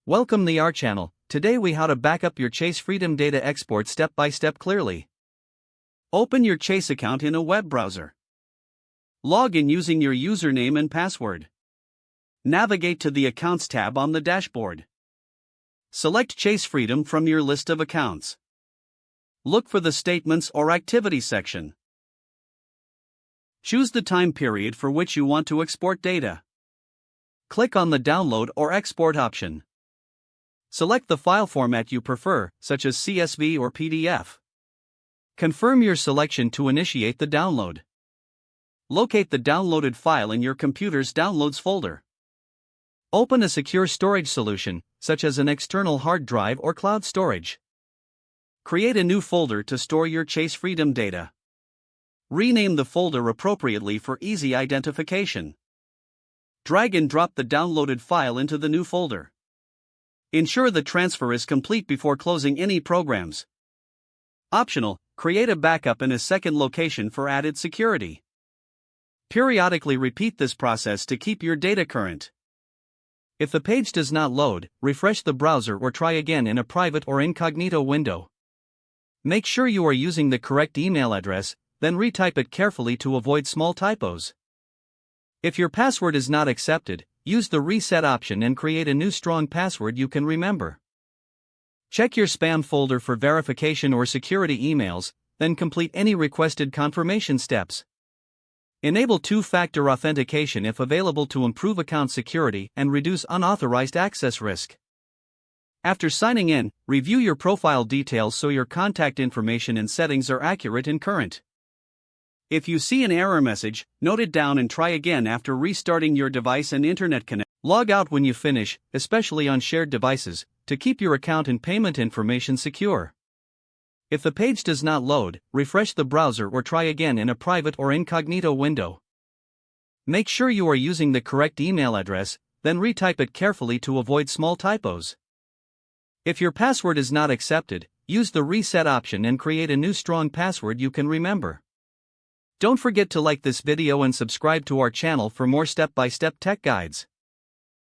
Welcome to our channel. Today we how to backup your Chase Freedom data export step by step clearly. Open your Chase account in a web browser. Log in using your username and password. Navigate to the Accounts tab on the dashboard. Select Chase Freedom from your list of accounts. Look for the Statements or Activity section. Choose the time period for which you want to export data. Click on the Download or Export option. Select the file format you prefer, such as CSV or PDF. Confirm your selection to initiate the download. Locate the downloaded file in your computer's Downloads folder. Open a secure storage solution, such as an external hard drive or cloud storage. Create a new folder to store your Chase Freedom data. Rename the folder appropriately for easy identification. Drag and drop the downloaded file into the new folder. Ensure the transfer is complete before closing any programs. Optional, create a backup in a second location for added security. Periodically repeat this process to keep your data current. If the page does not load, refresh the browser or try again in a private or incognito window. Make sure you are using the correct email address, then retype it carefully to avoid small typos. If your password is not accepted, use the reset option and create a new strong password you can remember. Check your spam folder for verification or security emails, then complete any requested confirmation steps. Enable two-factor authentication if available to improve account security and reduce unauthorized access risk. After signing in, review your profile details so your contact information and settings are accurate and current. If you see an error message, note it down and try again after restarting your device and internet connection. Log out when you finish, especially on shared devices, to keep your account and payment information secure. If the page does not load, refresh the browser or try again in a private or incognito window. Make sure you are using the correct email address, then retype it carefully to avoid small typos. If your password is not accepted, use the reset option and create a new strong password you can remember. Don't forget to like this video and subscribe to our channel for more step-by-step tech guides.